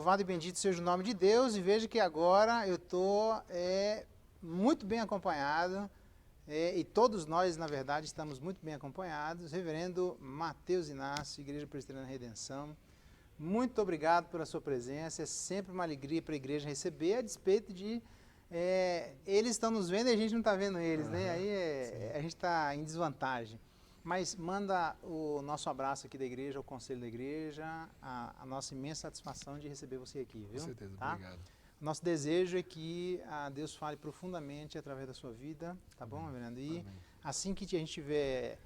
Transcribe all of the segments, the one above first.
Louvado e bendito seja o nome de Deus, e veja que agora eu estou muito bem acompanhado, e todos nós, na verdade, estamos muito bem acompanhados. Reverendo Mateus Inácio, Igreja Presbiteriana Redenção, muito obrigado pela sua presença, é sempre uma alegria para a igreja receber, a despeito de eles estão nos vendo e a gente não está vendo eles, né? Aí a gente está em desvantagem. Mas manda o nosso abraço aqui da igreja, ao conselho da igreja, a nossa imensa satisfação de receber você aqui, viu? Com certeza, tá? Obrigado. Nosso desejo é que Deus fale profundamente através da sua vida, tá bom, Reverendo? E Amém. assim que a gente estiver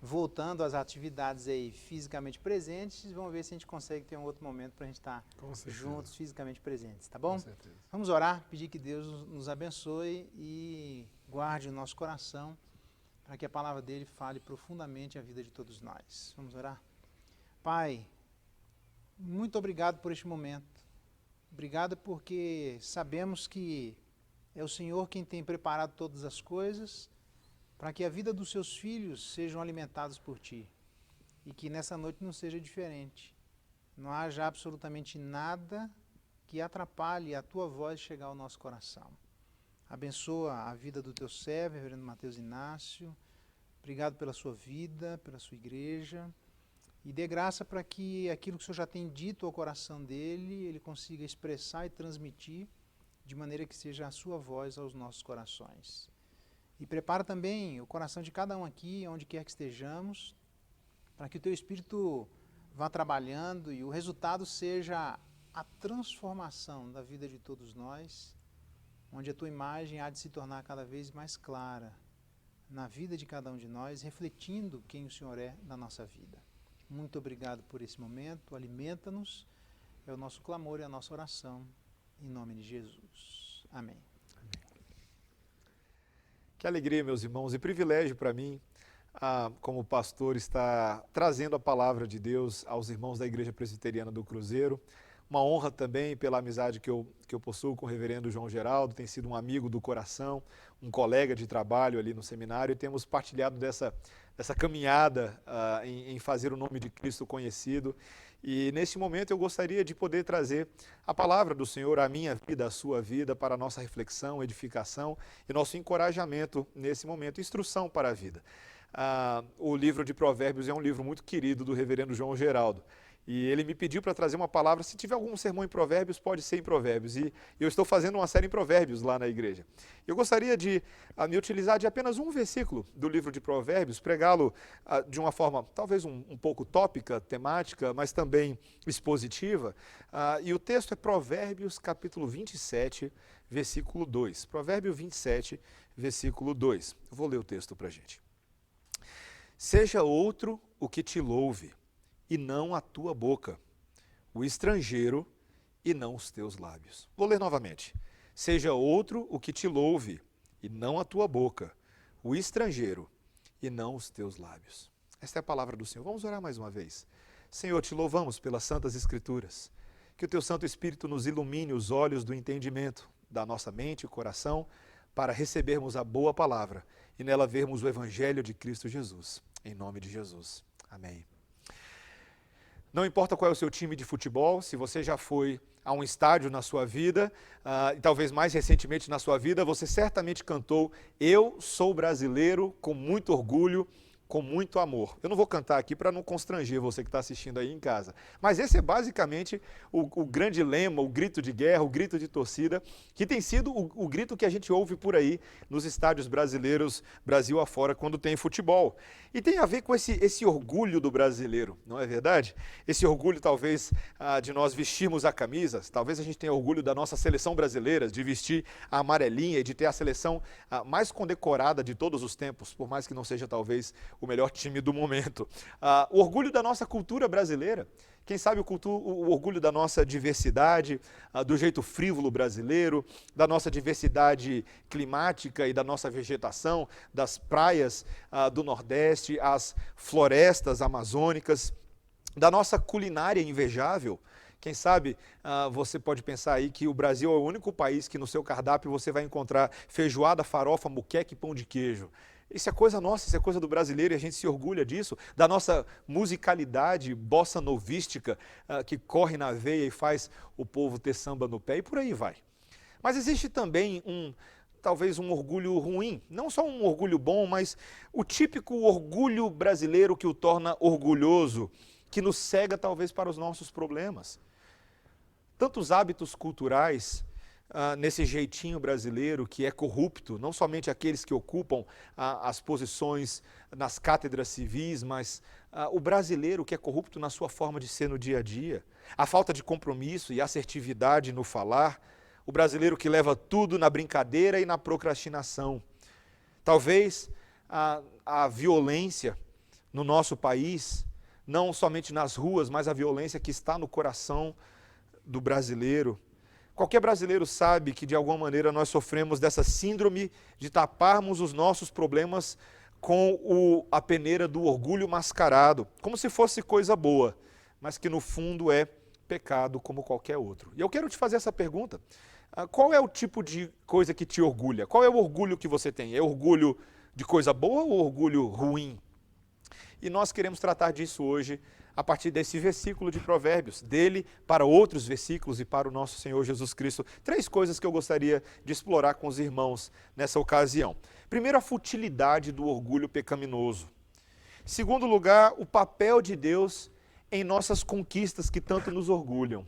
voltando às atividades aí fisicamente presentes, vamos ver se a gente consegue ter um outro momento para a gente estar juntos, fisicamente presentes, tá bom? Com certeza. Vamos orar, pedir que Deus nos abençoe e guarde o nosso coração, para que a palavra dele fale profundamente a vida de todos nós. Vamos orar? Pai, muito obrigado por este momento. Obrigado porque sabemos que é o Senhor quem tem preparado todas as coisas para que a vida dos seus filhos sejam alimentados por Ti. E que nessa noite não seja diferente. Não haja absolutamente nada que atrapalhe a Tua voz chegar ao nosso coração. Abençoa a vida do Teu servo, Reverendo Mateus Inácio. Obrigado pela sua vida, pela sua igreja. E dê graça para que aquilo que o Senhor já tem dito ao coração dele, ele consiga expressar e transmitir de maneira que seja a sua voz aos nossos corações. E prepara também o coração de cada um aqui, onde quer que estejamos, para que o teu Espírito vá trabalhando e o resultado seja a transformação da vida de todos nós, onde a tua imagem há de se tornar cada vez mais clara na vida de cada um de nós, refletindo quem o Senhor é na nossa vida. Muito obrigado por esse momento, alimenta-nos, é o nosso clamor e a nossa oração, em nome de Jesus. Amém. Que alegria, meus irmãos, e privilégio para mim, como pastor, estar trazendo a palavra de Deus aos irmãos da Igreja Presbiteriana do Cruzeiro. Uma honra também pela amizade que eu possuo com o reverendo João Geraldo, tem sido um amigo do coração, um colega de trabalho ali no seminário, e temos partilhado dessa caminhada em fazer o nome de Cristo conhecido. E neste momento eu gostaria de poder trazer a palavra do Senhor à minha vida, à sua vida, para a nossa reflexão, edificação e nosso encorajamento nesse momento, instrução para a vida. O livro de Provérbios é um livro muito querido do reverendo João Geraldo. E ele me pediu para trazer uma palavra, se tiver algum sermão em Provérbios, pode ser em Provérbios. E eu estou fazendo uma série em Provérbios lá na igreja. Eu gostaria de me utilizar de apenas um versículo do livro de Provérbios, pregá-lo de uma forma talvez um pouco tópica, temática, mas também expositiva. E o texto é Provérbios capítulo 27, versículo 2. Provérbio 27, versículo 2. Eu vou ler o texto para a gente. Seja outro o que te louve, e não a tua boca, o estrangeiro e não os teus lábios. Vou ler novamente. Seja outro o que te louve, e não a tua boca, o estrangeiro e não os teus lábios. Esta é a palavra do Senhor. Vamos orar mais uma vez. Senhor, te louvamos pelas santas escrituras. Que o teu Santo Espírito nos ilumine os olhos do entendimento da nossa mente e coração para recebermos a boa palavra e nela vermos o Evangelho de Cristo Jesus. Em nome de Jesus. Amém. Não importa qual é o seu time de futebol, se você já foi a um estádio na sua vida, e talvez mais recentemente na sua vida, você certamente cantou "Eu sou brasileiro" com muito orgulho, com muito amor. Eu não vou cantar aqui para não constranger você que está assistindo aí em casa, mas esse é basicamente o grande lema, o grito de guerra, o grito de torcida, que tem sido o grito que a gente ouve por aí nos estádios brasileiros, Brasil afora, quando tem futebol. E tem a ver com esse orgulho do brasileiro, não é verdade? Esse orgulho talvez de nós vestirmos a camisa, talvez a gente tenha orgulho da nossa seleção brasileira, de vestir a amarelinha e de ter a seleção mais condecorada de todos os tempos, por mais que não seja talvez o melhor time do momento. O orgulho da nossa cultura brasileira, quem sabe o orgulho da nossa diversidade, do jeito frívolo brasileiro, da nossa diversidade climática e da nossa vegetação, das praias do Nordeste, as florestas amazônicas, da nossa culinária invejável. Quem sabe você pode pensar aí que o Brasil é o único país que no seu cardápio você vai encontrar feijoada, farofa, moqueca e pão de queijo. Isso é coisa nossa, isso é coisa do brasileiro e a gente se orgulha disso, da nossa musicalidade bossa novística que corre na veia e faz o povo ter samba no pé e por aí vai. Mas existe também talvez um orgulho ruim, não só um orgulho bom, mas o típico orgulho brasileiro que o torna orgulhoso, que nos cega talvez para os nossos problemas. Tantos hábitos culturais nesse jeitinho brasileiro que é corrupto, não somente aqueles que ocupam as posições nas cátedras civis, mas o brasileiro que é corrupto na sua forma de ser no dia a dia, a falta de compromisso e assertividade no falar, o brasileiro que leva tudo na brincadeira e na procrastinação. Talvez a violência no nosso país, não somente nas ruas, mas a violência que está no coração do brasileiro. Qualquer brasileiro sabe que, de alguma maneira, nós sofremos dessa síndrome de taparmos os nossos problemas com a peneira do orgulho mascarado, como se fosse coisa boa, mas que, no fundo, é pecado como qualquer outro. E eu quero te fazer essa pergunta. Qual é o tipo de coisa que te orgulha? Qual é o orgulho que você tem? É orgulho de coisa boa ou orgulho ruim? E nós queremos tratar disso hoje a partir desse versículo de Provérbios, dele para outros versículos e para o nosso Senhor Jesus Cristo. 3 coisas que eu gostaria de explorar com os irmãos nessa ocasião. Primeiro, a futilidade do orgulho pecaminoso. Segundo lugar, o papel de Deus em nossas conquistas que tanto nos orgulham.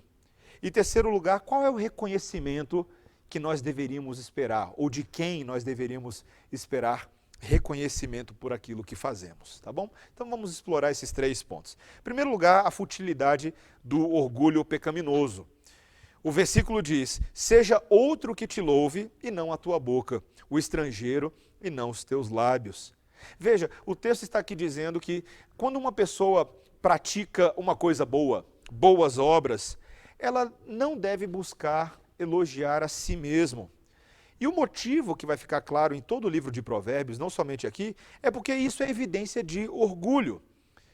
E terceiro lugar, qual é o reconhecimento que nós deveríamos esperar, ou de quem nós deveríamos esperar reconhecimento por aquilo que fazemos, tá bom? Então vamos explorar esses 3 pontos. Em primeiro lugar, a futilidade do orgulho pecaminoso. O versículo diz: seja outro que te louve e não a tua boca, o estrangeiro e não os teus lábios. Veja, o texto está aqui dizendo que quando uma pessoa pratica uma coisa boa, boas obras, ela não deve buscar elogiar a si mesmo. E o motivo que vai ficar claro em todo o livro de Provérbios, não somente aqui, é porque isso é evidência de orgulho,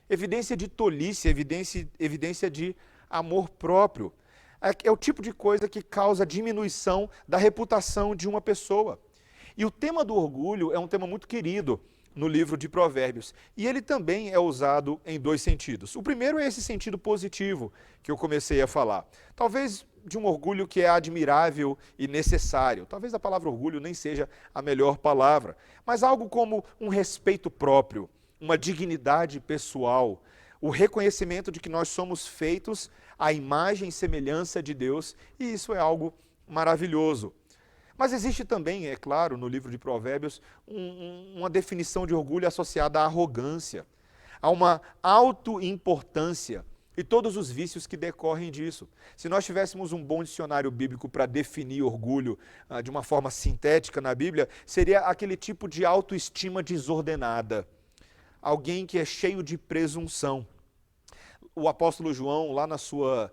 evidência de tolice, evidência de amor próprio. É o tipo de coisa que causa diminuição da reputação de uma pessoa. E o tema do orgulho é um tema muito querido no livro de Provérbios. E ele também é usado em 2 sentidos. O primeiro é esse sentido positivo que eu comecei a falar. Talvez de um orgulho que é admirável e necessário. Talvez a palavra orgulho nem seja a melhor palavra, mas algo como um respeito próprio, uma dignidade pessoal, o reconhecimento de que nós somos feitos à imagem e semelhança de Deus, e isso é algo maravilhoso. Mas existe também, é claro, no livro de Provérbios, uma definição de orgulho associada à arrogância, a uma autoimportância e todos os vícios que decorrem disso. Se nós tivéssemos um bom dicionário bíblico para definir orgulho de uma forma sintética na Bíblia, seria aquele tipo de autoestima desordenada, alguém que é cheio de presunção. O apóstolo João, lá na sua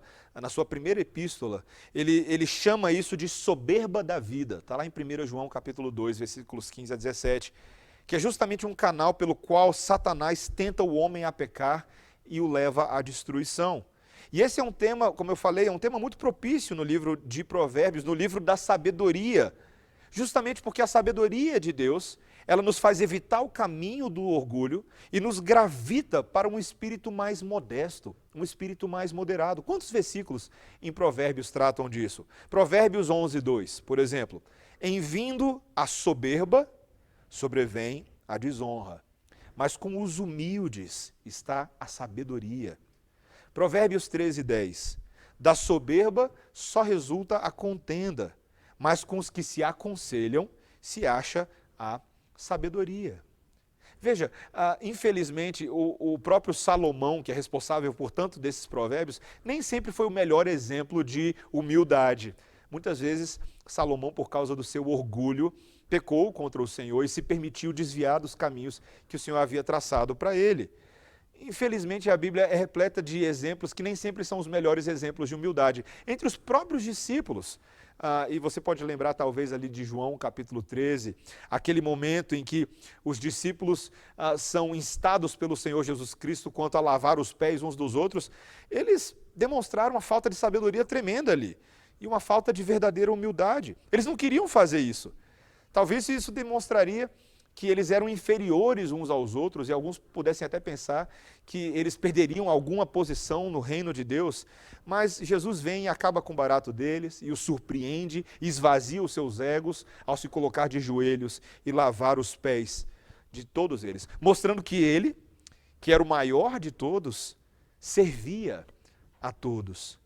primeira epístola, ele chama isso de soberba da vida. Está lá em 1 João capítulo 2, versículos 15 a 17, que é justamente um canal pelo qual Satanás tenta o homem a pecar e o leva à destruição. E esse é um tema, como eu falei, é um tema muito propício no livro de Provérbios, no livro da sabedoria, justamente porque a sabedoria de Deus, ela nos faz evitar o caminho do orgulho e nos gravita para um espírito mais modesto, um espírito mais moderado. Quantos versículos em Provérbios tratam disso? Provérbios 11, 2, por exemplo. Em vindo a soberba, sobrevém a desonra, mas com os humildes está a sabedoria. Provérbios 13, 10. Da soberba só resulta a contenda, mas com os que se aconselham se acha a sabedoria. Veja, infelizmente, o próprio Salomão, que é responsável por tanto desses provérbios, nem sempre foi o melhor exemplo de humildade. Muitas vezes, Salomão, por causa do seu orgulho, pecou contra o Senhor e se permitiu desviar dos caminhos que o Senhor havia traçado para ele. Infelizmente, a Bíblia é repleta de exemplos que nem sempre são os melhores exemplos de humildade. Entre os próprios discípulos, e você pode lembrar talvez ali de João capítulo 13, aquele momento em que os discípulos são instados pelo Senhor Jesus Cristo quanto a lavar os pés uns dos outros, eles demonstraram uma falta de sabedoria tremenda ali, e uma falta de verdadeira humildade. Eles não queriam fazer isso. Talvez isso demonstraria que eles eram inferiores uns aos outros, e alguns pudessem até pensar que eles perderiam alguma posição no reino de Deus, mas Jesus vem e acaba com o barato deles, e os surpreende, e esvazia os seus egos ao se colocar de joelhos e lavar os pés de todos eles, mostrando que ele, que era o maior de todos, servia a todos.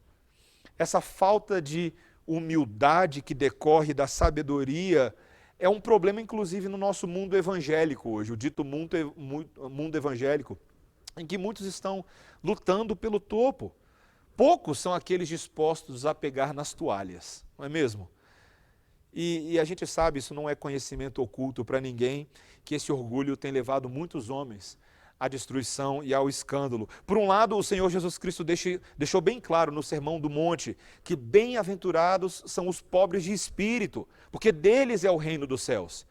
Essa falta de humildade que decorre da sabedoria é um problema, inclusive, no nosso mundo evangélico hoje, o dito mundo evangélico, em que muitos estão lutando pelo topo. Poucos são aqueles dispostos a pegar nas toalhas, não é mesmo? E a gente sabe, isso não é conhecimento oculto para ninguém, que esse orgulho tem levado muitos homens à destruição e ao escândalo. Por um lado, o Senhor Jesus Cristo deixou bem claro no Sermão do Monte que bem-aventurados são os pobres de espírito, porque deles é o reino dos céus.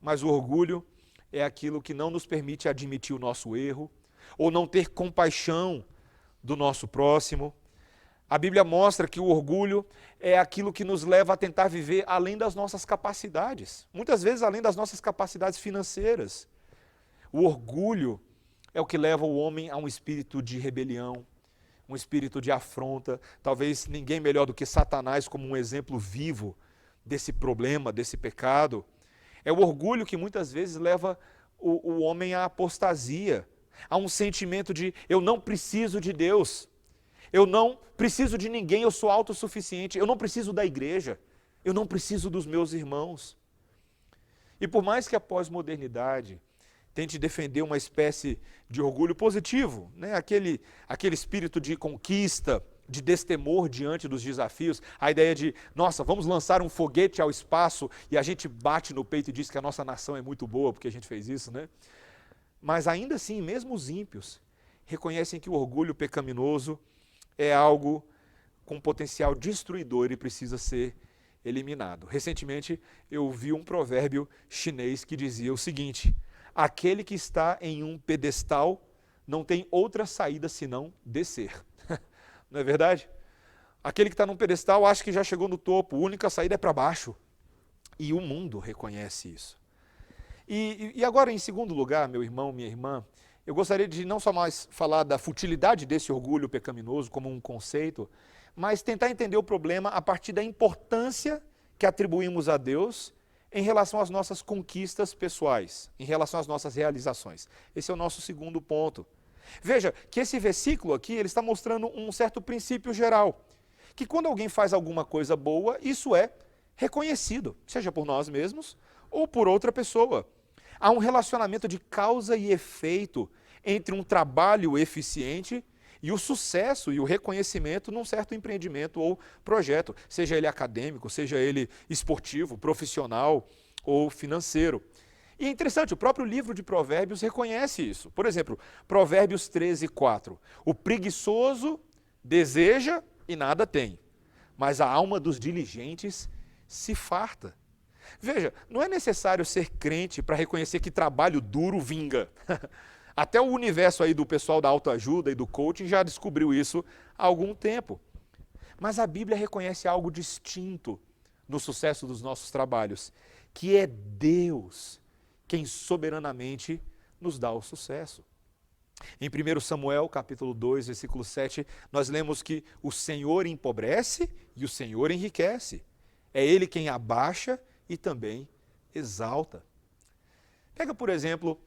Mas o orgulho é aquilo que não nos permite admitir o nosso erro, ou não ter compaixão do nosso próximo. A Bíblia mostra que o orgulho é aquilo que nos leva a tentar viver além das nossas capacidades, muitas vezes além das nossas capacidades financeiras. O orgulho é o que leva o homem a um espírito de rebelião, um espírito de afronta. Talvez ninguém melhor do que Satanás como um exemplo vivo desse problema, desse pecado. É o orgulho que muitas vezes leva o homem à apostasia, a um sentimento de eu não preciso de Deus, eu não preciso de ninguém, eu sou autossuficiente, eu não preciso da igreja, eu não preciso dos meus irmãos. E por mais que a pós-modernidade tente defender uma espécie de orgulho positivo, né? aquele espírito de conquista, de destemor diante dos desafios, a ideia de, nossa, vamos lançar um foguete ao espaço e a gente bate no peito e diz que a nossa nação é muito boa porque a gente fez isso, né? Mas ainda assim, mesmo os ímpios reconhecem que o orgulho pecaminoso é algo com potencial destruidor e precisa ser eliminado. Recentemente eu vi um provérbio chinês que dizia o seguinte: aquele que está em um pedestal não tem outra saída senão descer. Não é verdade? Aquele que está num pedestal acha que já chegou no topo, a única saída é para baixo. E o mundo reconhece isso. E agora, em segundo lugar, meu irmão, minha irmã, eu gostaria de não só mais falar da futilidade desse orgulho pecaminoso como um conceito, mas tentar entender o problema a partir da importância que atribuímos a Deus em relação às nossas conquistas pessoais, em relação às nossas realizações. Esse é o nosso segundo ponto. Veja que esse versículo aqui, ele está mostrando um certo princípio geral, que quando alguém faz alguma coisa boa, isso é reconhecido, seja por nós mesmos ou por outra pessoa. Há um relacionamento de causa e efeito entre um trabalho eficiente e o sucesso e o reconhecimento num certo empreendimento ou projeto, seja ele acadêmico, seja ele esportivo, profissional ou financeiro. E é interessante, o próprio livro de Provérbios reconhece isso. Por exemplo, Provérbios 13:4. O preguiçoso deseja e nada tem, mas a alma dos diligentes se farta. Veja, não é necessário ser crente para reconhecer que trabalho duro vinga. Até o universo aí do pessoal da autoajuda e do coaching já descobriu isso há algum tempo. Mas a Bíblia reconhece algo distinto no sucesso dos nossos trabalhos, que é Deus quem soberanamente nos dá o sucesso. Em 1 Samuel, capítulo 2, versículo 7, nós lemos que o Senhor empobrece e o Senhor enriquece. É Ele quem abaixa e também exalta. Pega, por exemplo,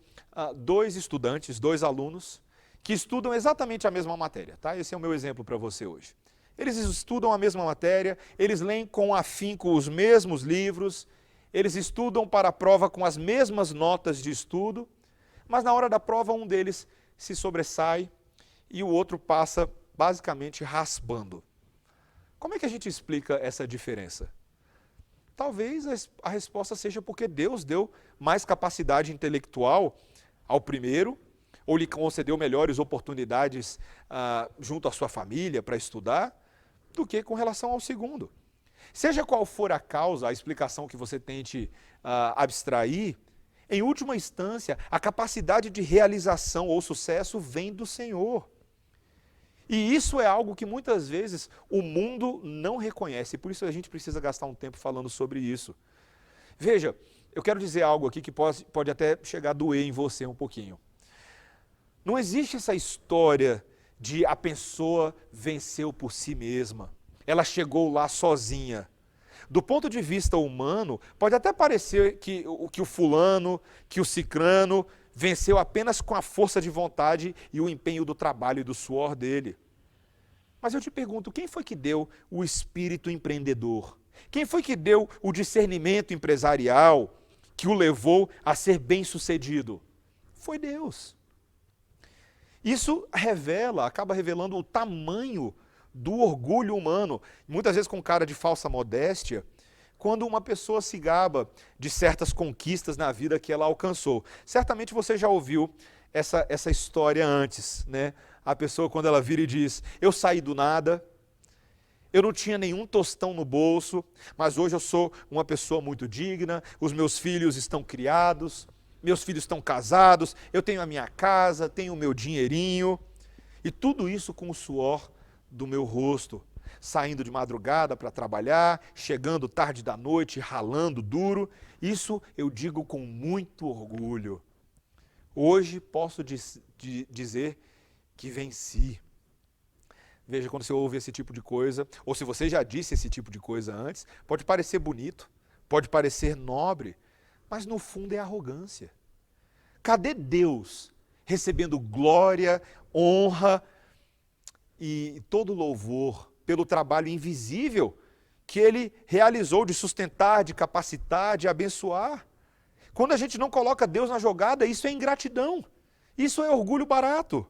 dois estudantes, dois alunos, que estudam exatamente a mesma matéria, tá? Esse é o meu exemplo para você hoje. Eles estudam a mesma matéria, eles leem com afinco os mesmos livros, eles estudam para a prova com as mesmas notas de estudo, mas na hora da prova um deles se sobressai e o outro passa basicamente raspando. Como é que a gente explica essa diferença? Talvez a resposta seja porque Deus deu mais capacidade intelectual ao primeiro, ou lhe concedeu melhores oportunidades junto à sua família para estudar, do que com relação ao segundo. Seja qual for a causa, a explicação que você tente abstrair, em última instância, a capacidade de realização ou sucesso vem do Senhor. E isso é algo que muitas vezes o mundo não reconhece, por isso a gente precisa gastar um tempo falando sobre isso. Veja, eu quero dizer algo aqui que pode até chegar a doer em você um pouquinho. Não existe essa história de a pessoa venceu por si mesma. Ela chegou lá sozinha. Do ponto de vista humano, pode até parecer que o fulano, que o cicrano, venceu apenas com a força de vontade e o empenho do trabalho e do suor dele. Mas eu te pergunto, quem foi que deu o espírito empreendedor? Quem foi que deu o discernimento empresarial que o levou a ser bem-sucedido? Foi Deus. Isso acaba revelando o tamanho do orgulho humano, muitas vezes com cara de falsa modéstia, quando uma pessoa se gaba de certas conquistas na vida que ela alcançou. Certamente você já ouviu essa história antes, né? A pessoa, quando ela vira e diz, eu saí do nada, eu não tinha nenhum tostão no bolso, mas hoje eu sou uma pessoa muito digna, os meus filhos estão criados, meus filhos estão casados, eu tenho a minha casa, tenho o meu dinheirinho, e tudo isso com o suor do meu rosto, saindo de madrugada para trabalhar, chegando tarde da noite, ralando duro. Isso eu digo com muito orgulho. Hoje posso dizer que venci. Veja, quando você ouve esse tipo de coisa, ou se você já disse esse tipo de coisa antes, pode parecer bonito, pode parecer nobre, mas no fundo é arrogância. Cadê Deus recebendo glória, honra e todo louvor pelo trabalho invisível que Ele realizou de sustentar, de capacitar, de abençoar? Quando a gente não coloca Deus na jogada, isso é ingratidão, isso é orgulho barato.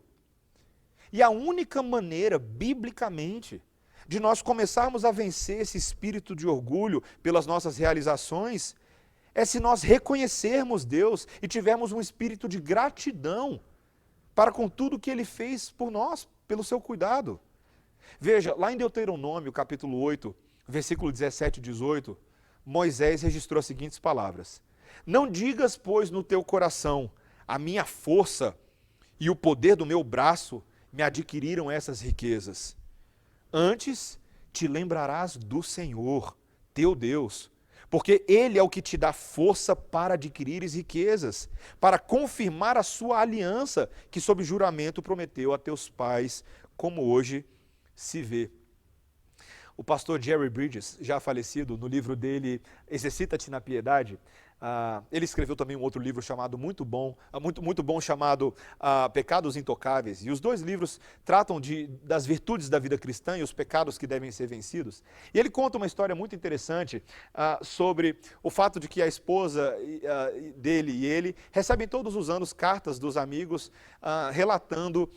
E a única maneira, biblicamente, de nós começarmos a vencer esse espírito de orgulho pelas nossas realizações, é se nós reconhecermos Deus e tivermos um espírito de gratidão para com tudo que Ele fez por nós, pelo seu cuidado. Veja, lá em Deuteronômio, capítulo 8, versículo 17 e 18, Moisés registrou as seguintes palavras: não digas, pois, no teu coração, a minha força e o poder do meu braço me adquiriram essas riquezas. Antes te lembrarás do Senhor, teu Deus, porque Ele é o que te dá força para adquirires riquezas, para confirmar a sua aliança que sob juramento prometeu a teus pais, como hoje se vê. O pastor Jerry Bridges, já falecido, no livro dele Exercita-te na Piedade, ele escreveu também um outro livro chamado muito bom chamado Pecados Intocáveis. E os dois livros tratam das virtudes da vida cristã e os pecados que devem ser vencidos. E ele conta uma história muito interessante sobre o fato de que a esposa dele e ele recebem todos os anos cartas dos amigos relatando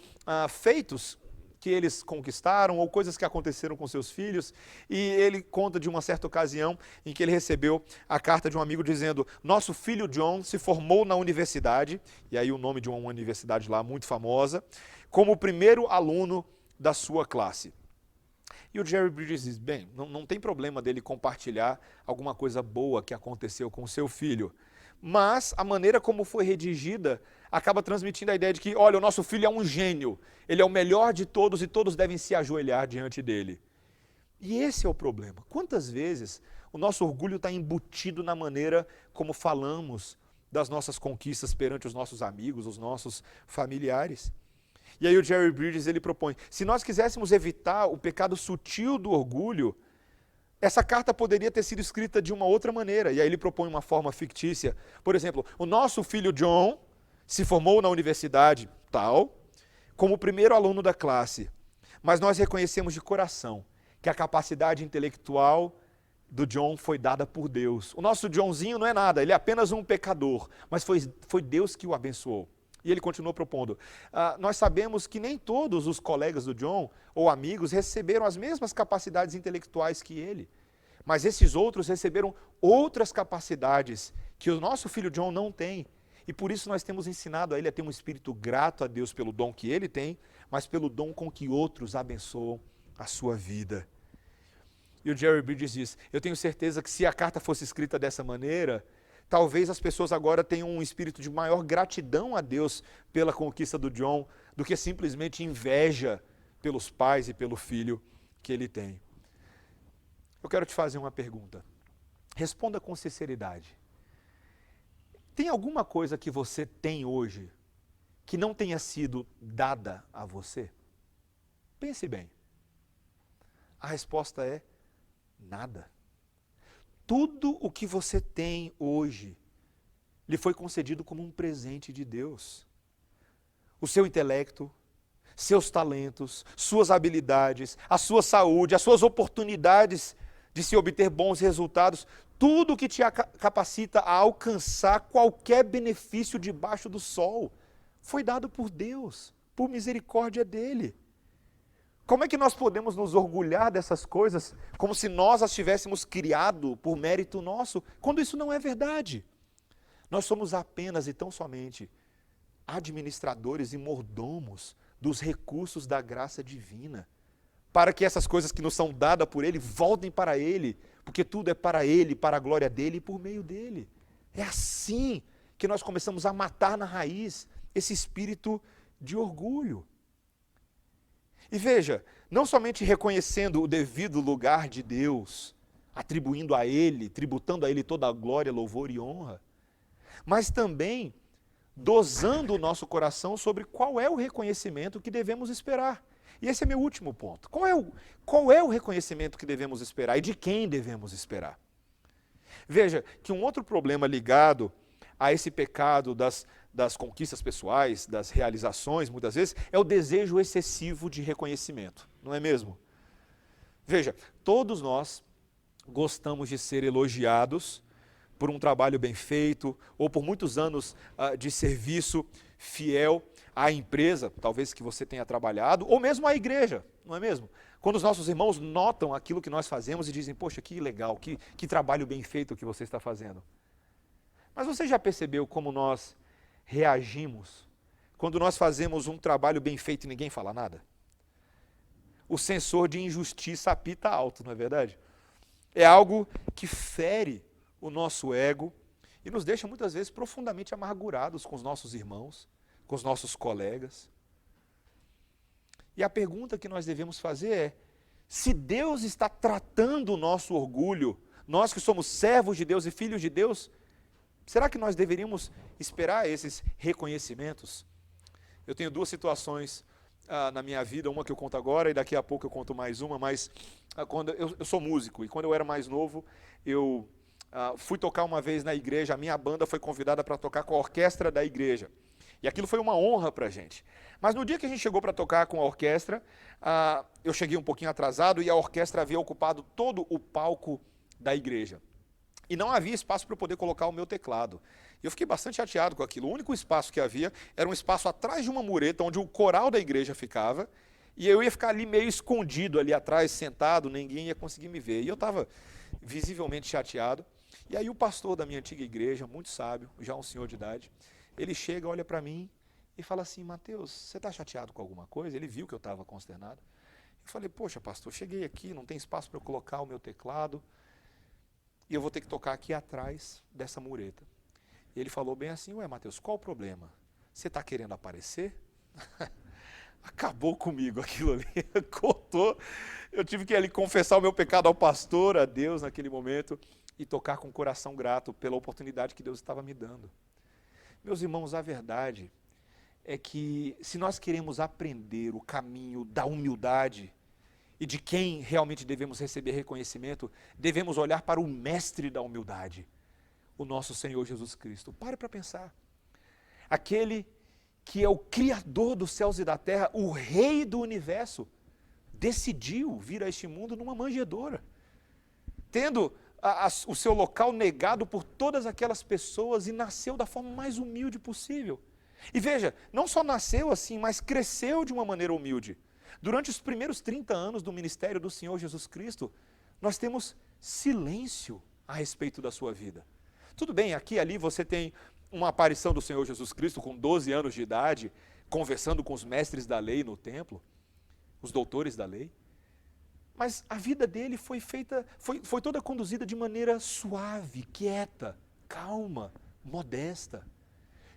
feitos que eles conquistaram ou coisas que aconteceram com seus filhos, e ele conta de uma certa ocasião em que ele recebeu a carta de um amigo dizendo: nosso filho John se formou na universidade, e aí o nome de uma universidade lá muito famosa, como o primeiro aluno da sua classe. E o Jerry Bridges diz, bem, não tem problema dele compartilhar alguma coisa boa que aconteceu com o seu filho, mas a maneira como foi redigida acaba transmitindo a ideia de que, olha, o nosso filho é um gênio, ele é o melhor de todos e todos devem se ajoelhar diante dele. E esse é o problema. Quantas vezes o nosso orgulho está embutido na maneira como falamos das nossas conquistas perante os nossos amigos, os nossos familiares? E aí o Jerry Bridges ele propõe, se nós quiséssemos evitar o pecado sutil do orgulho, essa carta poderia ter sido escrita de uma outra maneira. E aí ele propõe uma forma fictícia. Por exemplo, o nosso filho John se formou na universidade tal, como o primeiro aluno da classe. Mas nós reconhecemos de coração que a capacidade intelectual do John foi dada por Deus. O nosso Johnzinho não é nada, ele é apenas um pecador, mas foi Deus que o abençoou. E ele continuou propondo, nós sabemos que nem todos os colegas do John ou amigos receberam as mesmas capacidades intelectuais que ele, mas esses outros receberam outras capacidades que o nosso filho John não tem. E por isso nós temos ensinado a ele a ter um espírito grato a Deus pelo dom que ele tem, mas pelo dom com que outros abençoam a sua vida. E o Jerry Bridges diz, eu tenho certeza que se a carta fosse escrita dessa maneira, talvez as pessoas agora tenham um espírito de maior gratidão a Deus pela conquista do John, do que simplesmente inveja pelos pais e pelo filho que ele tem. Eu quero te fazer uma pergunta. Responda com sinceridade. Tem alguma coisa que você tem hoje que não tenha sido dada a você? Pense bem. A resposta é nada. Tudo o que você tem hoje lhe foi concedido como um presente de Deus. O seu intelecto, seus talentos, suas habilidades, a sua saúde, as suas oportunidades de se obter bons resultados, tudo que te capacita a alcançar qualquer benefício debaixo do sol, foi dado por Deus, por misericórdia dele. Como é que nós podemos nos orgulhar dessas coisas como se nós as tivéssemos criado por mérito nosso, quando isso não é verdade? Nós somos apenas e tão somente administradores e mordomos dos recursos da graça divina, para que essas coisas que nos são dadas por Ele voltem para Ele, porque tudo é para Ele, para a glória dEle e por meio dEle. É assim que nós começamos a matar na raiz esse espírito de orgulho. E veja, não somente reconhecendo o devido lugar de Deus, atribuindo a Ele, tributando a Ele toda a glória, louvor e honra, mas também dosando o nosso coração sobre qual é o reconhecimento que devemos esperar. E esse é meu último ponto. Qual é o reconhecimento que devemos esperar e de quem devemos esperar? Veja que um outro problema ligado a esse pecado das conquistas pessoais, das realizações, muitas vezes, é o desejo excessivo de reconhecimento, não é mesmo? Veja, todos nós gostamos de ser elogiados por um trabalho bem feito, ou por muitos anos de serviço fiel à empresa, talvez que você tenha trabalhado, ou mesmo à igreja, não é mesmo? Quando os nossos irmãos notam aquilo que nós fazemos e dizem, poxa, que legal, que trabalho bem feito que você está fazendo. Mas você já percebeu como nós reagimos quando nós fazemos um trabalho bem feito e ninguém fala nada? O sensor de injustiça apita alto, não é verdade? É algo que fere o nosso ego e nos deixa muitas vezes profundamente amargurados com os nossos irmãos, com os nossos colegas. E a pergunta que nós devemos fazer é, se Deus está tratando o nosso orgulho, nós que somos servos de Deus e filhos de Deus, será que nós deveríamos esperar esses reconhecimentos? Eu tenho duas situações na minha vida, uma que eu conto agora e daqui a pouco eu conto mais uma, mas quando eu sou músico e quando eu era mais novo, eu fui tocar uma vez na igreja, a minha banda foi convidada para tocar com a orquestra da igreja. E aquilo foi uma honra para a gente. Mas no dia que a gente chegou para tocar com a orquestra, eu cheguei um pouquinho atrasado e a orquestra havia ocupado todo o palco da igreja. E não havia espaço para eu poder colocar o meu teclado. E eu fiquei bastante chateado com aquilo. O único espaço que havia era um espaço atrás de uma mureta, onde o coral da igreja ficava, e eu ia ficar ali meio escondido ali atrás, sentado, ninguém ia conseguir me ver. E eu estava visivelmente chateado. E aí o pastor da minha antiga igreja, muito sábio, já um senhor de idade, ele chega, olha para mim e fala assim, Mateus, você está chateado com alguma coisa? Ele viu que eu estava consternado. Eu falei, poxa pastor, cheguei aqui, não tem espaço para eu colocar o meu teclado e eu vou ter que tocar aqui atrás dessa mureta. E ele falou bem assim, ué Mateus, qual o problema? Você está querendo aparecer? Acabou comigo aquilo ali, cortou. Eu tive que ali confessar o meu pecado ao pastor, a Deus naquele momento, e tocar com o coração grato pela oportunidade que Deus estava me dando. Meus irmãos, a verdade é que se nós queremos aprender o caminho da humildade e de quem realmente devemos receber reconhecimento, devemos olhar para o mestre da humildade, o nosso Senhor Jesus Cristo. Pare para pensar. Aquele que é o Criador dos céus e da terra, o Rei do universo, decidiu vir a este mundo numa manjedoura, tendo o seu local negado por todas aquelas pessoas e nasceu da forma mais humilde possível. E veja, não só nasceu assim, mas cresceu de uma maneira humilde. Durante os primeiros 30 anos do ministério do Senhor Jesus Cristo, nós temos silêncio a respeito da sua vida. Tudo bem, aqui e ali você tem uma aparição do Senhor Jesus Cristo com 12 anos de idade, conversando com os mestres da lei no templo, os doutores da lei. Mas a vida dele foi toda conduzida de maneira suave, quieta, calma, modesta.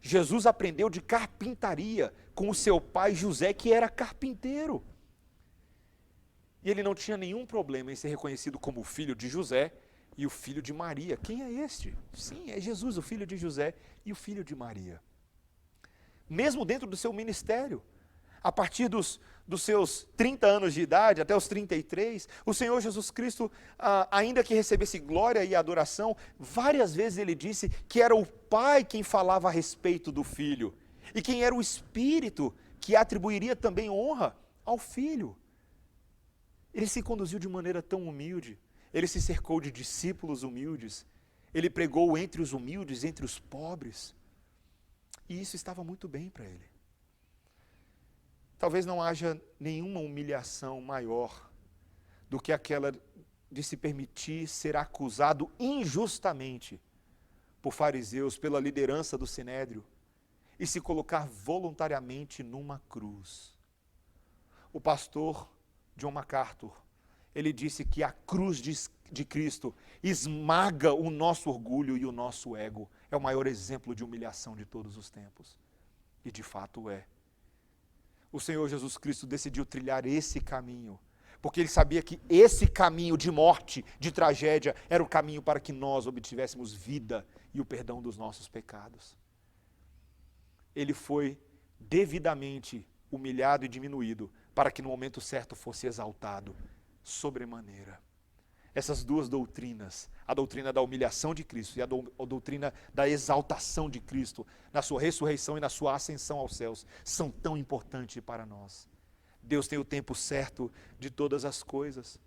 Jesus aprendeu de carpintaria com o seu pai José, que era carpinteiro. E ele não tinha nenhum problema em ser reconhecido como filho de José, e o filho de Maria. Quem é este? Sim, é Jesus, o filho de José e o filho de Maria. Mesmo dentro do seu ministério, a partir dos seus 30 anos de idade, até os 33, o Senhor Jesus Cristo, ainda que recebesse glória e adoração, várias vezes ele disse que era o Pai quem falava a respeito do Filho, e quem era o Espírito que atribuiria também honra ao Filho. Ele se conduziu de maneira tão humilde, ele se cercou de discípulos humildes, ele pregou entre os humildes, entre os pobres, e isso estava muito bem para ele. Talvez não haja nenhuma humilhação maior do que aquela de se permitir ser acusado injustamente por fariseus, pela liderança do Sinédrio, e se colocar voluntariamente numa cruz. O pastor John MacArthur, ele disse que a cruz de Cristo esmaga o nosso orgulho e o nosso ego. É o maior exemplo de humilhação de todos os tempos. E de fato é. O Senhor Jesus Cristo decidiu trilhar esse caminho, porque ele sabia que esse caminho de morte, de tragédia, era o caminho para que nós obtivéssemos vida e o perdão dos nossos pecados. Ele foi devidamente humilhado e diminuído, para que no momento certo fosse exaltado sobremaneira. Essas duas doutrinas, a doutrina da humilhação de Cristo e a doutrina da exaltação de Cristo, na sua ressurreição e na sua ascensão aos céus, são tão importantes para nós. Deus tem o tempo certo de todas as coisas.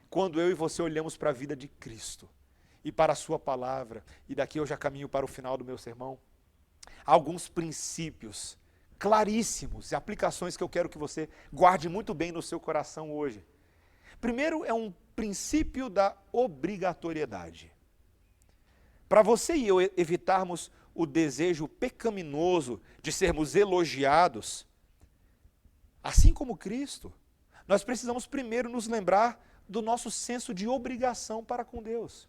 Quando eu e você olhamos para a vida de Cristo e para a sua palavra, e daqui eu já caminho para o final do meu sermão, há alguns princípios claríssimos e aplicações que eu quero que você guarde muito bem no seu coração hoje. Primeiro é um princípio da obrigatoriedade. Para você e eu evitarmos o desejo pecaminoso de sermos elogiados, assim como Cristo, nós precisamos primeiro nos lembrar do nosso senso de obrigação para com Deus.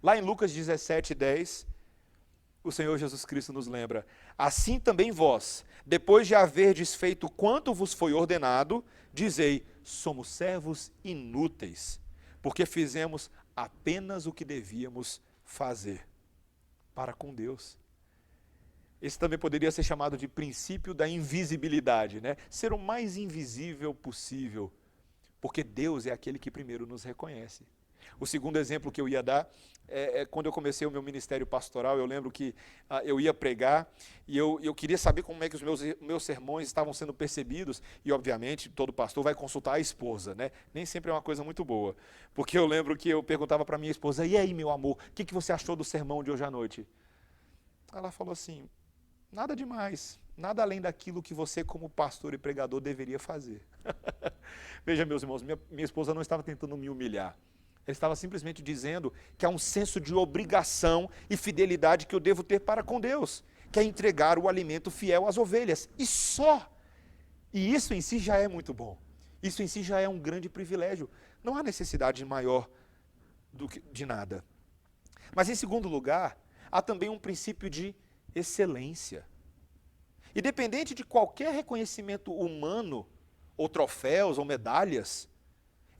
Lá em Lucas 17:10, o Senhor Jesus Cristo nos lembra: assim também vós, depois de haverdes feito quanto vos foi ordenado, dizei: somos servos inúteis, porque fizemos apenas o que devíamos fazer para com Deus. Esse também poderia ser chamado de princípio da invisibilidade, né? Ser o mais invisível possível, porque Deus é aquele que primeiro nos reconhece. O segundo exemplo que eu ia dar é quando eu comecei o meu ministério pastoral. Eu lembro que eu ia pregar e eu queria saber como é que os meus sermões estavam sendo percebidos, e obviamente todo pastor vai consultar a esposa, né? Nem sempre é uma coisa muito boa, porque eu lembro que eu perguntava para minha esposa: e aí, meu amor, o que você achou do sermão de hoje à noite? Ela falou assim: nada demais, nada além daquilo que você como pastor e pregador deveria fazer. Veja, meus irmãos, minha esposa não estava tentando me humilhar. Ele estava simplesmente dizendo que há um senso de obrigação e fidelidade que eu devo ter para com Deus, que é entregar o alimento fiel às ovelhas, e só. E isso em si já é muito bom. Isso em si já é um grande privilégio. Não há necessidade maior de nada. Mas em segundo lugar, há também um princípio de excelência. Independente de qualquer reconhecimento humano, ou troféus, ou medalhas,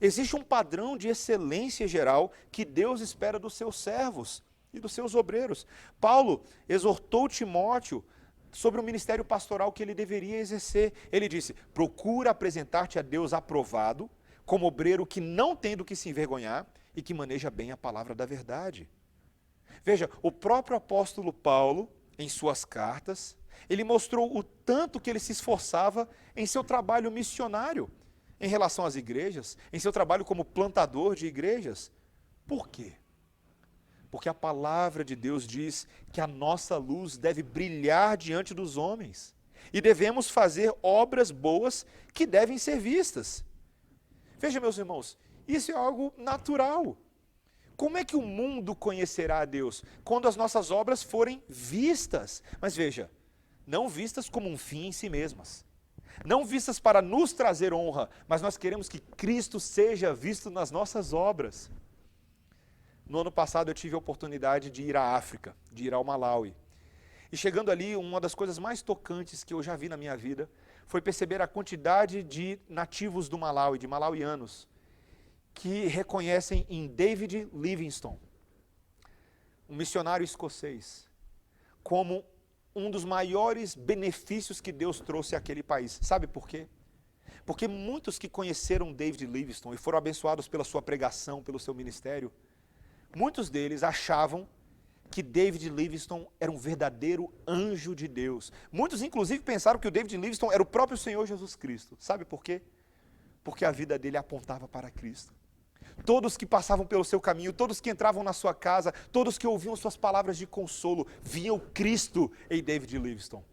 existe um padrão de excelência geral que Deus espera dos seus servos e dos seus obreiros. Paulo exortou Timóteo sobre o ministério pastoral que ele deveria exercer. Ele disse: procura apresentar-te a Deus aprovado, como obreiro que não tem do que se envergonhar e que maneja bem a palavra da verdade. Veja, o próprio apóstolo Paulo, em suas cartas, ele mostrou o tanto que ele se esforçava em seu trabalho missionário, em relação às igrejas, em seu trabalho como plantador de igrejas. Por quê? Porque a palavra de Deus diz que a nossa luz deve brilhar diante dos homens e devemos fazer obras boas que devem ser vistas. Veja, meus irmãos, isso é algo natural. Como é que o mundo conhecerá a Deus? Quando as nossas obras forem vistas. Mas veja, não vistas como um fim em si mesmas. Não vistas para nos trazer honra, mas nós queremos que Cristo seja visto nas nossas obras. No ano passado eu tive a oportunidade de ir à África, de ir ao Malawi. E chegando ali, uma das coisas mais tocantes que eu já vi na minha vida foi perceber a quantidade de nativos do Malawi, de malauianos, que reconhecem em David Livingstone, um missionário escocês, como um dos maiores benefícios que Deus trouxe àquele país. Sabe por quê? Porque muitos que conheceram David Livingstone e foram abençoados pela sua pregação, pelo seu ministério, muitos deles achavam que David Livingstone era um verdadeiro anjo de Deus. Muitos, inclusive, pensaram que o David Livingstone era o próprio Senhor Jesus Cristo. Sabe por quê? Porque a vida dele apontava para Cristo. Todos que passavam pelo seu caminho, todos que entravam na sua casa, todos que ouviam suas palavras de consolo, viam Cristo em David Livingstone.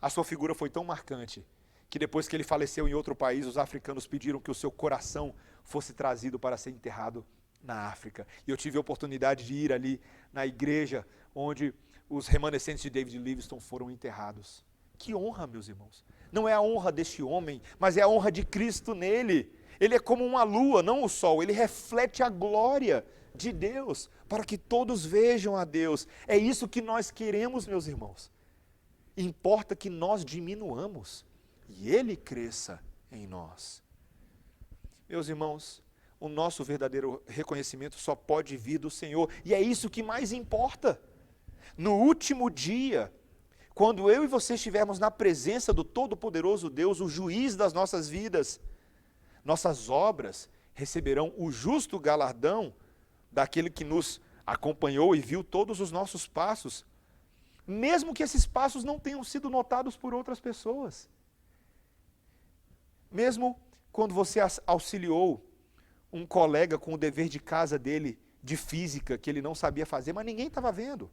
A sua figura foi tão marcante que depois que ele faleceu em outro país, os africanos pediram que o seu coração fosse trazido para ser enterrado na África. E eu tive a oportunidade de ir ali na igreja onde os remanescentes de David Livingstone foram enterrados. Que honra, meus irmãos. Não é a honra deste homem, mas é a honra de Cristo nele. Ele é como uma lua, não o sol. Ele reflete a glória de Deus, para que todos vejam a Deus. É isso que nós queremos, meus irmãos. Importa que nós diminuamos e Ele cresça em nós. Meus irmãos, o nosso verdadeiro reconhecimento só pode vir do Senhor, e é isso que mais importa. No último dia, quando eu e você estivermos na presença do Todo-Poderoso Deus, o juiz das nossas vidas, nossas obras receberão o justo galardão daquele que nos acompanhou e viu todos os nossos passos, mesmo que esses passos não tenham sido notados por outras pessoas. Mesmo quando você auxiliou um colega com o dever de casa dele, de física, que ele não sabia fazer, mas ninguém estava vendo.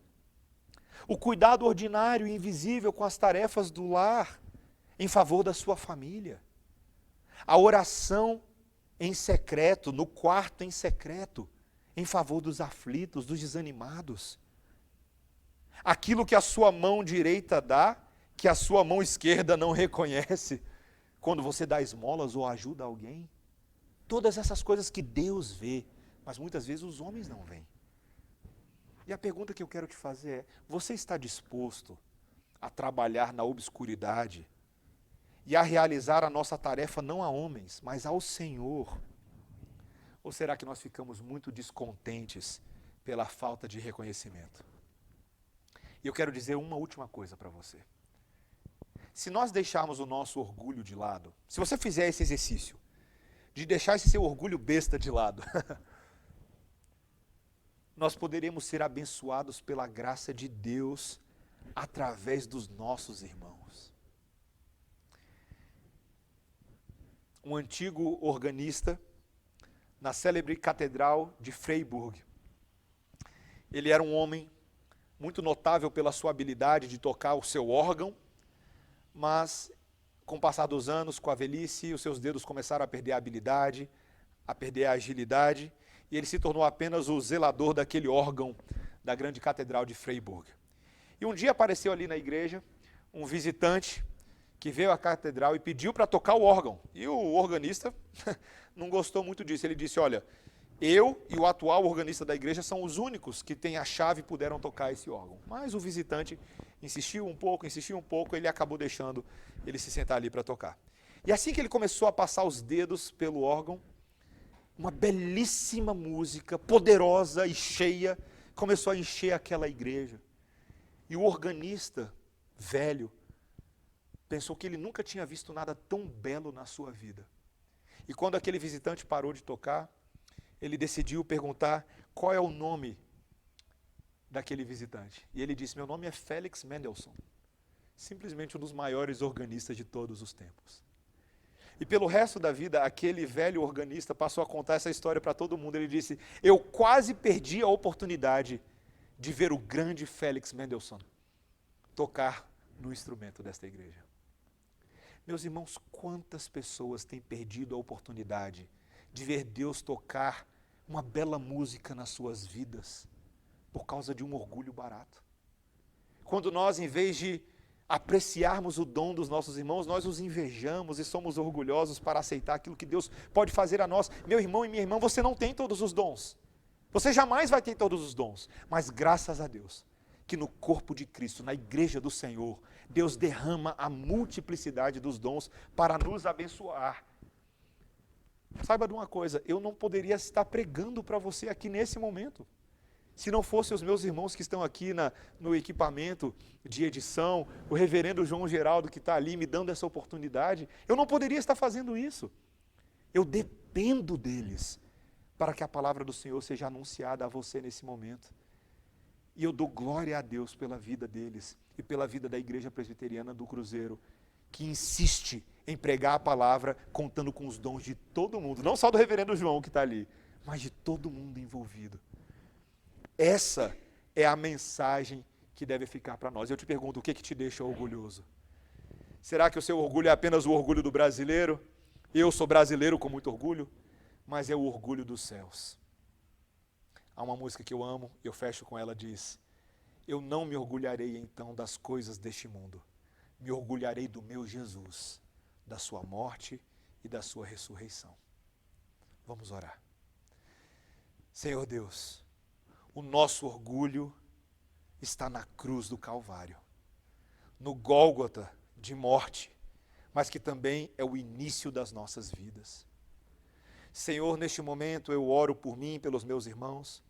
O cuidado ordinário e invisível com as tarefas do lar, em favor da sua família. A oração em secreto, no quarto em secreto, em favor dos aflitos, dos desanimados. Aquilo que a sua mão direita dá, que a sua mão esquerda não reconhece, quando você dá esmolas ou ajuda alguém. Todas essas coisas que Deus vê, mas muitas vezes os homens não veem. E a pergunta que eu quero te fazer é, você está disposto a trabalhar na obscuridade e a realizar a nossa tarefa não a homens, mas ao Senhor? Ou será que nós ficamos muito descontentes pela falta de reconhecimento? E eu quero dizer uma última coisa para você. Se nós deixarmos o nosso orgulho de lado, se você fizer esse exercício, de deixar esse seu orgulho besta de lado, nós poderemos ser abençoados pela graça de Deus através dos nossos irmãos. Um antigo organista na célebre Catedral de Freiburg. Ele era um homem muito notável pela sua habilidade de tocar o seu órgão, mas com o passar dos anos, com a velhice, os seus dedos começaram a perder a habilidade, a perder a agilidade, e ele se tornou apenas o zelador daquele órgão da grande Catedral de Freiburg. E um dia apareceu ali na igreja um visitante que veio à catedral e pediu para tocar o órgão. E o organista não gostou muito disso. Ele disse, olha, eu e o atual organista da igreja são os únicos que têm a chave e puderam tocar esse órgão. Mas o visitante insistiu um pouco, ele acabou deixando ele se sentar ali para tocar. E assim que ele começou a passar os dedos pelo órgão, uma belíssima música, poderosa e cheia, começou a encher aquela igreja. E o organista, velho, pensou que ele nunca tinha visto nada tão belo na sua vida. E quando aquele visitante parou de tocar, ele decidiu perguntar qual é o nome daquele visitante. E ele disse, meu nome é Felix Mendelssohn, simplesmente um dos maiores organistas de todos os tempos. E pelo resto da vida, aquele velho organista passou a contar essa história para todo mundo. Ele disse, eu quase perdi a oportunidade de ver o grande Felix Mendelssohn tocar no instrumento desta igreja. Meus irmãos, quantas pessoas têm perdido a oportunidade de ver Deus tocar uma bela música nas suas vidas por causa de um orgulho barato? Quando nós, em vez de apreciarmos o dom dos nossos irmãos, nós os invejamos e somos orgulhosos para aceitar aquilo que Deus pode fazer a nós. Meu irmão e minha irmã, você não tem todos os dons. Você jamais vai ter todos os dons. Mas graças a Deus, que no corpo de Cristo, na igreja do Senhor, Deus derrama a multiplicidade dos dons para nos abençoar. Saiba de uma coisa, eu não poderia estar pregando para você aqui nesse momento. Se não fossem os meus irmãos que estão aqui no equipamento de edição, o reverendo João Geraldo que está ali me dando essa oportunidade, eu não poderia estar fazendo isso. Eu dependo deles para que a palavra do Senhor seja anunciada a você nesse momento. E eu dou glória a Deus pela vida deles e pela vida da Igreja Presbiteriana do Cruzeiro, que insiste em pregar a palavra contando com os dons de todo mundo, não só do reverendo João que está ali, mas de todo mundo envolvido. Essa é a mensagem que deve ficar para nós. Eu te pergunto, o que te deixa orgulhoso? Será que o seu orgulho é apenas o orgulho do brasileiro? Eu sou brasileiro com muito orgulho, mas é o orgulho dos céus. Há uma música que eu amo, eu fecho com ela, diz: eu não me orgulharei então das coisas deste mundo, me orgulharei do meu Jesus, da sua morte e da sua ressurreição. Vamos orar. Senhor Deus, o nosso orgulho está na cruz do Calvário, no Gólgota de morte, mas que também é o início das nossas vidas. Senhor, neste momento eu oro por mim e pelos meus irmãos,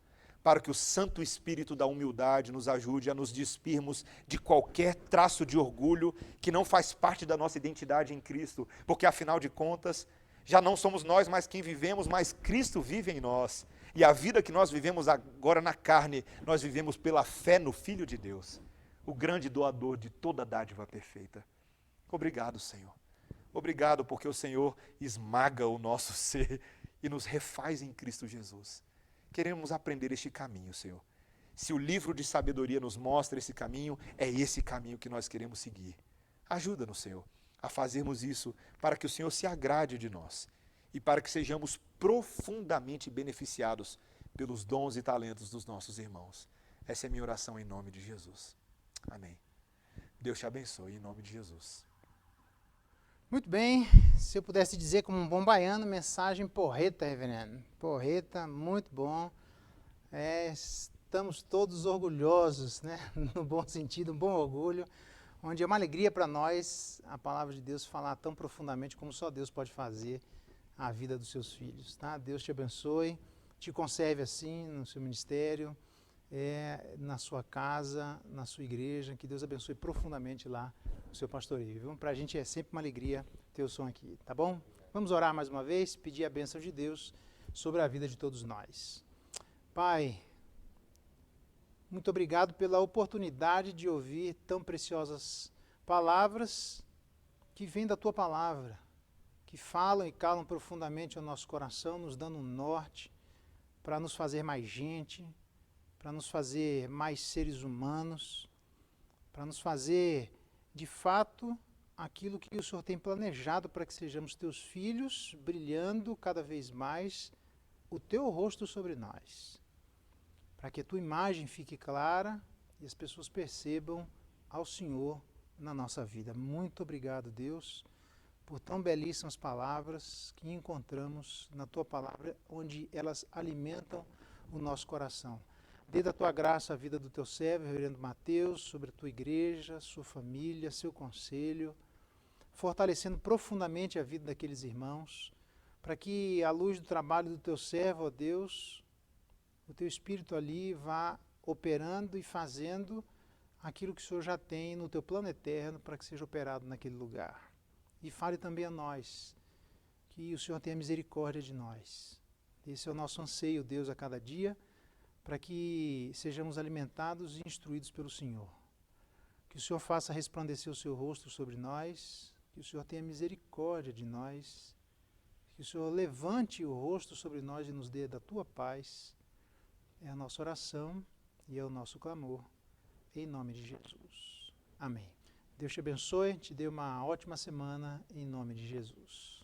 para que o Santo Espírito da humildade nos ajude a nos despirmos de qualquer traço de orgulho que não faz parte da nossa identidade em Cristo, porque afinal de contas, já não somos nós mais quem vivemos, mas Cristo vive em nós. E a vida que nós vivemos agora na carne, nós vivemos pela fé no Filho de Deus, o grande doador de toda dádiva perfeita. Obrigado, Senhor. Obrigado porque o Senhor esmaga o nosso ser e nos refaz em Cristo Jesus. Queremos aprender este caminho, Senhor. Se o livro de sabedoria nos mostra esse caminho, é esse caminho que nós queremos seguir. Ajuda-nos, Senhor, a fazermos isso para que o Senhor se agrade de nós e para que sejamos profundamente beneficiados pelos dons e talentos dos nossos irmãos. Essa é a minha oração em nome de Jesus. Amém. Deus te abençoe em nome de Jesus. Muito bem, se eu pudesse dizer como um bom baiano, mensagem porreta, reverendo. Porreta, muito bom. Estamos todos orgulhosos, né? No bom sentido, um bom orgulho, onde é uma alegria para nós a palavra de Deus falar tão profundamente como só Deus pode fazer a vida dos seus filhos. Tá? Deus te abençoe, te conserve assim no seu ministério, na sua casa, na sua igreja, que Deus abençoe profundamente lá o seu pastoreio. Para a gente é sempre uma alegria ter o som aqui, tá bom? Vamos orar mais uma vez, pedir a bênção de Deus sobre a vida de todos nós. Pai, muito obrigado pela oportunidade de ouvir tão preciosas palavras que vêm da Tua Palavra, que falam e calam profundamente ao nosso coração, nos dando um norte para nos fazer mais gente, para nos fazer mais seres humanos, para nos fazer, de fato, aquilo que o Senhor tem planejado para que sejamos Teus filhos, brilhando cada vez mais o Teu rosto sobre nós, para que a Tua imagem fique clara e as pessoas percebam ao Senhor na nossa vida. Muito obrigado, Deus, por tão belíssimas palavras que encontramos na Tua Palavra, onde elas alimentam o nosso coração. Dê da Tua graça a vida do Teu servo, reverendo Mateus, sobre a Tua igreja, sua família, seu conselho, fortalecendo profundamente a vida daqueles irmãos, para que, à luz do trabalho do Teu servo, ó Deus, o Teu Espírito ali vá operando e fazendo aquilo que o Senhor já tem no Teu plano eterno para que seja operado naquele lugar. E fale também a nós, que o Senhor tenha misericórdia de nós. Esse é o nosso anseio, Deus, a cada dia, para que sejamos alimentados e instruídos pelo Senhor. Que o Senhor faça resplandecer o seu rosto sobre nós, que o Senhor tenha misericórdia de nós, que o Senhor levante o rosto sobre nós e nos dê da Tua paz. É a nossa oração e é o nosso clamor, em nome de Jesus. Amém. Deus te abençoe, te dê uma ótima semana, em nome de Jesus.